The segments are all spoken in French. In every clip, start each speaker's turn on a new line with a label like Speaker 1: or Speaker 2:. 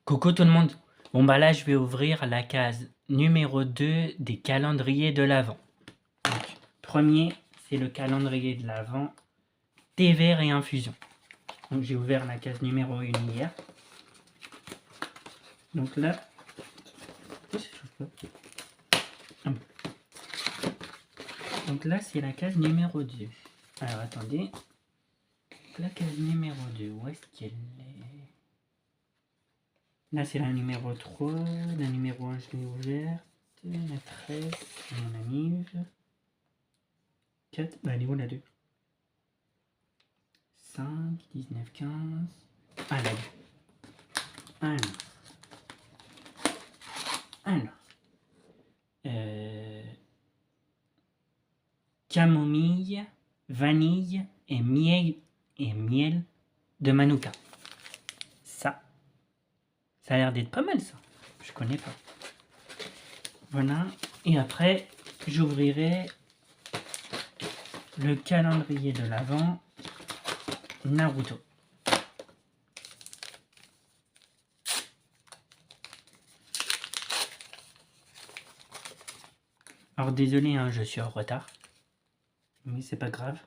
Speaker 1: Coucou tout le monde. Bon bah là je vais ouvrir la case numéro 2 des calendriers de l'Avent. Donc, premier, c'est le calendrier de l'Avent thé vert et infusion. Donc j'ai ouvert la case numéro 1 hier. Donc là, donc là c'est la case numéro 2. Alors attendez, la case numéro 2, où est-ce qu'elle est? Là c'est la numéro 3, la numéro 1 je l'ai ouverte, la 13, c'est mon ami. 4, bah elle est où la 2? 5, 19, 15. Ah la 2. Alors. Camomille, vanille et miel de Manuka. Ça a l'air d'être pas mal ça. Je connais pas. Voilà. Et après, j'ouvrirai le calendrier de l'Avent Naruto. Alors désolé, hein, je suis en retard. Mais c'est pas grave.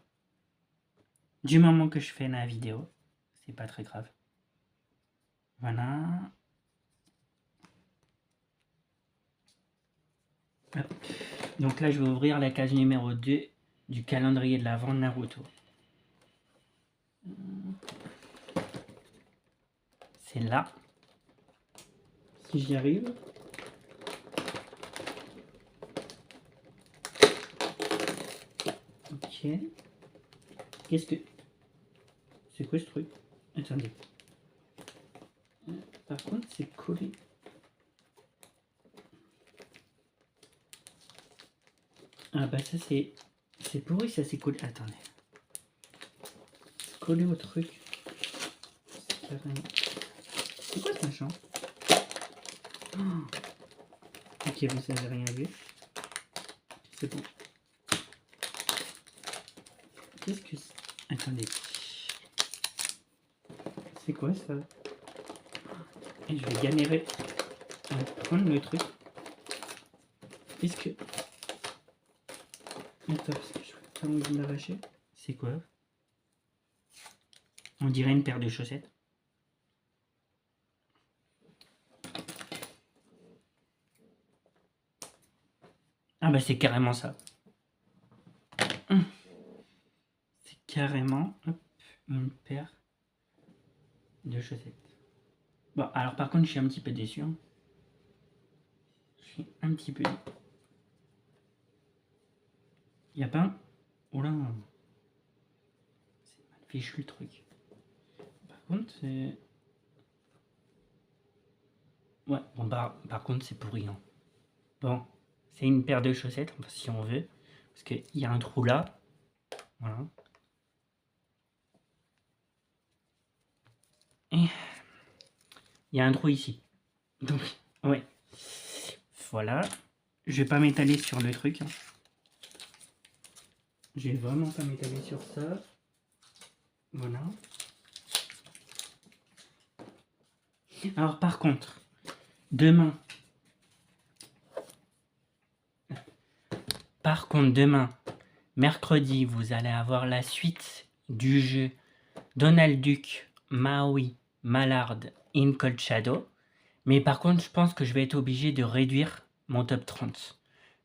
Speaker 1: Du moment que je fais la vidéo, c'est pas très grave. Voilà. Hop. Donc là, je vais ouvrir la case numéro 2 du calendrier de l'Avent Naruto. C'est là. Si j'y arrive. Ok. Qu'est-ce que... C'est quoi ce truc? Attendez. Par contre, c'est collé. Ah bah ça c'est... C'est pourri, ça c'est collé. Attendez. C'est collé au truc. C'est quoi ce machin? Oh. Ok, vous avez rien vu. C'est bon. Qu'est-ce que c'est? Attendez. C'est quoi ça? Et je vais galérer à prendre le truc. Est-ce que... Attends, parce que je n'ai pas envie de l'arracher. C'est quoi? On dirait une paire de chaussettes. Ah bah c'est carrément ça. C'est carrément hop, une paire de chaussettes. Bon, alors par contre, je suis un petit peu déçu. Hein. Je suis un petit peu... Il n'y a pas... Oh là, c'est mal fichu le truc. Par contre, c'est... Ouais, bon bah, par contre, c'est pourri. Hein. Bon, c'est une paire de chaussettes, enfin, si on veut. Parce qu'il y a un trou là. Voilà. Et il y a un trou ici. Donc, ouais. Voilà. Je vais pas m'étaler sur le truc. Hein. Je vais vraiment pas m'étaler sur ça. Voilà. Alors par contre, demain, mercredi, vous allez avoir la suite du jeu Donald Duck, Maui, Mallard, in Cold Shadow. Mais par contre, je pense que je vais être obligé de réduire mon top 30.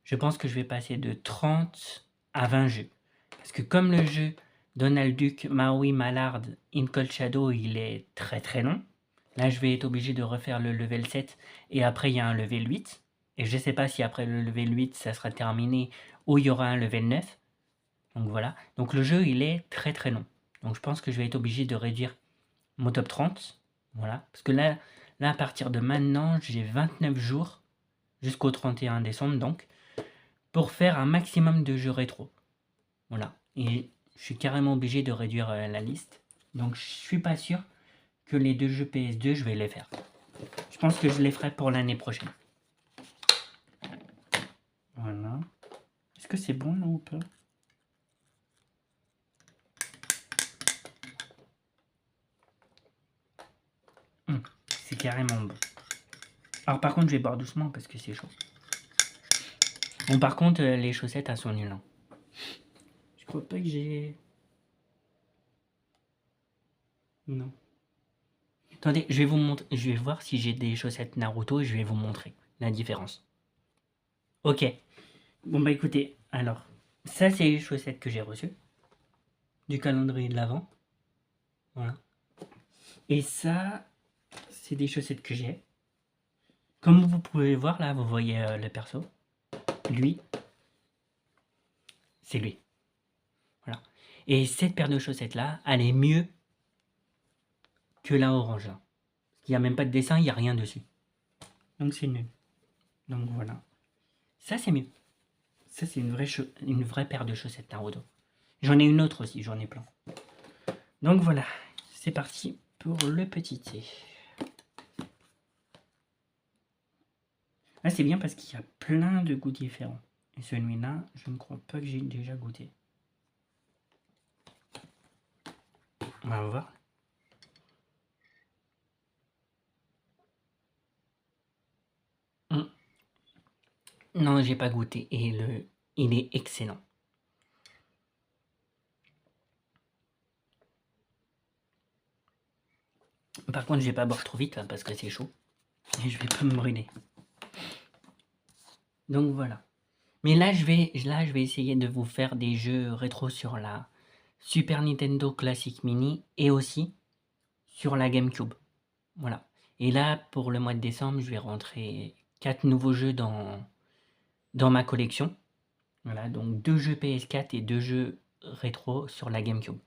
Speaker 1: Je pense que je vais passer de 30 à 20 jeux. Parce que comme le jeu Donald Duck, Maui, Mallard, in Cold Shadow, il est très très long. Là, je vais être obligé de refaire le level 7 et après, il y a un level 8. Et je ne sais pas si après le level 8, ça sera terminé ou il y aura un level 9. Donc voilà. Donc le jeu, il est très très long. Donc je pense que je vais être obligé de réduire mon top 30. Voilà. Parce que là à partir de maintenant, j'ai 29 jours jusqu'au 31 décembre, donc, pour faire un maximum de jeux rétro. Voilà. Et je suis carrément obligé de réduire la liste. Donc je suis pas sûr que les 2 jeux PS2, je vais les faire. Je pense que je les ferai pour l'année prochaine. Voilà. Est-ce que c'est bon là ou pas? C'est carrément bon. Alors par contre, je vais boire doucement parce que c'est chaud. Bon, par contre, les chaussettes, elles sont nulles. Hein. Je crois pas que j'ai... Non. Attendez, je vais vous montrer. Je vais voir si j'ai des chaussettes Naruto et je vais vous montrer la différence. Ok. Bon bah écoutez, alors, ça c'est les chaussettes que j'ai reçues. Du calendrier de l'Avent. Voilà. Et ça, c'est des chaussettes que j'ai. Comme vous pouvez voir là, vous voyez le perso. Lui, c'est lui. Voilà. Et cette paire de chaussettes là, elle est mieux que la orange là. Il n'y a même pas de dessin, il n'y a rien dessus. Donc c'est nul. Donc voilà. Ça c'est mieux. Ça c'est une vraie paire de chaussettes Naruto. J'en ai une autre aussi, j'en ai plein. Donc voilà, c'est parti pour le petit thé. Là c'est bien parce qu'il y a plein de goûts différents. Et celui-là, je ne crois pas que j'ai déjà goûté. On va voir. Non, j'ai pas goûté. Et il est excellent. Par contre, je vais pas boire trop vite là, parce que c'est chaud. Et je vais pas me brûler. Donc voilà. Mais là, je vais essayer de vous faire des jeux rétro sur la Super Nintendo Classic Mini et aussi sur la GameCube. Voilà. Et là, pour le mois de décembre, je vais rentrer 4 nouveaux jeux dans ma collection. Voilà, donc 2 jeux PS4 et 2 jeux rétro sur la GameCube.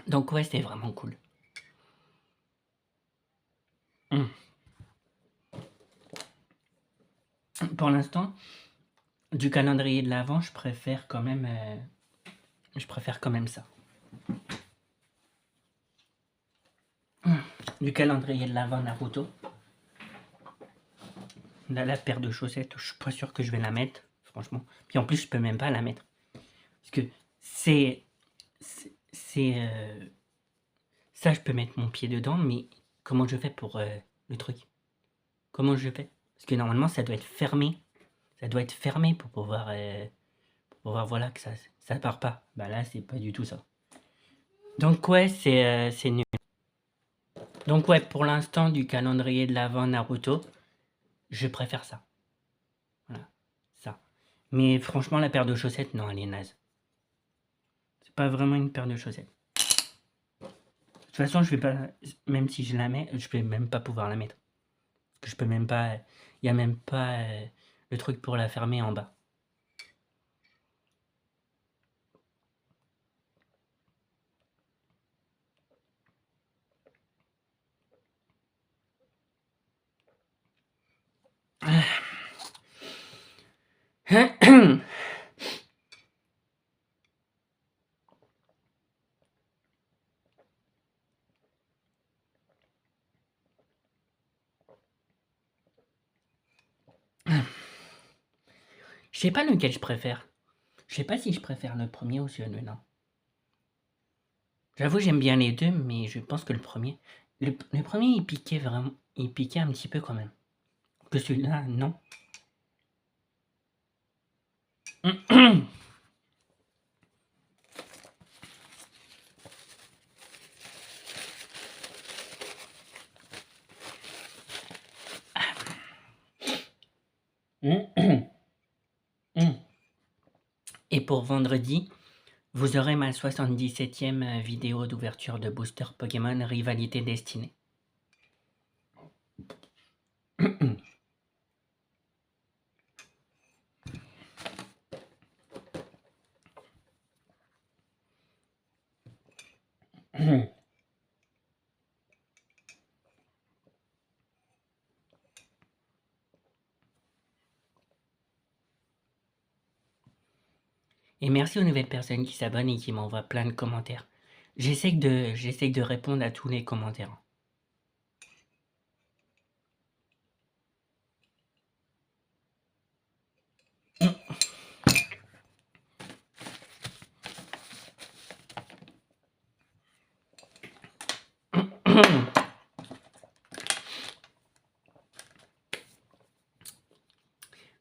Speaker 1: Donc ouais, c'était vraiment cool. Pour l'instant, du calendrier de l'Avent, je préfère quand même ça. Du calendrier de l'Avent Naruto. Là, la paire de chaussettes, je suis pas sûr que je vais la mettre, franchement. Puis en plus, je peux même pas la mettre. Parce que ça, je peux mettre mon pied dedans, mais comment je fais pour le truc? Comment je fais? Parce que normalement, ça doit être fermé. Ça doit être fermé pour pouvoir voilà, que ça part pas. Bah là, c'est pas du tout ça. Donc ouais, c'est nul. Donc ouais, pour l'instant, du calendrier de l'Avent Naruto, je préfère ça. Voilà, ça. Mais franchement, la paire de chaussettes, non, elle est naze. C'est pas vraiment une paire de chaussettes. De toute façon, je vais pas, même si je la mets, je vais même pas pouvoir la mettre. Parce que je peux même pas, il y a même pas le truc pour la fermer en bas. Je sais pas lequel je préfère. Je sais pas si je préfère le premier ou celui-là. J'avoue, j'aime bien les deux, mais je pense que le premier... Le premier, il piquait vraiment... Il piquait un petit peu quand même. Que celui-là, non. Et pour vendredi, vous aurez ma 77e vidéo d'ouverture de booster Pokémon Rivalité Destinée. Et merci aux nouvelles personnes qui s'abonnent et qui m'envoient plein de commentaires. J'essaie de répondre à tous les commentaires.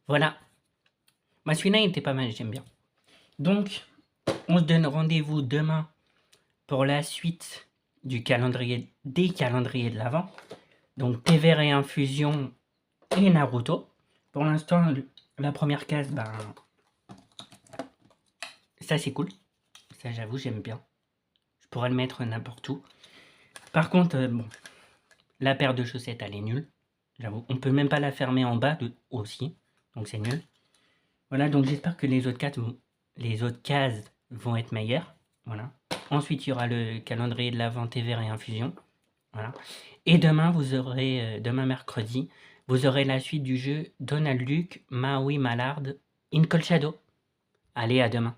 Speaker 1: Voilà. Bah, celui-là, il était pas mal, j'aime bien. Donc, on se donne rendez-vous demain pour la suite des calendriers de l'Avent. Donc, thé vert et infusion et Naruto. Pour l'instant, la première case, ben, ça c'est cool. Ça, j'avoue, j'aime bien. Je pourrais le mettre n'importe où. Par contre, bon, la paire de chaussettes, elle est nulle. J'avoue, on peut même pas la fermer en bas aussi. Donc, c'est nul. Voilà, donc j'espère que les autres cases vont être meilleures. Voilà. Ensuite, il y aura le calendrier de l'Avent thé vert et infusion. Voilà. Et demain, vous aurez, demain mercredi, vous aurez la suite du jeu Donald Duck, Maui Mallard, In Cold Shadow. Allez, à demain.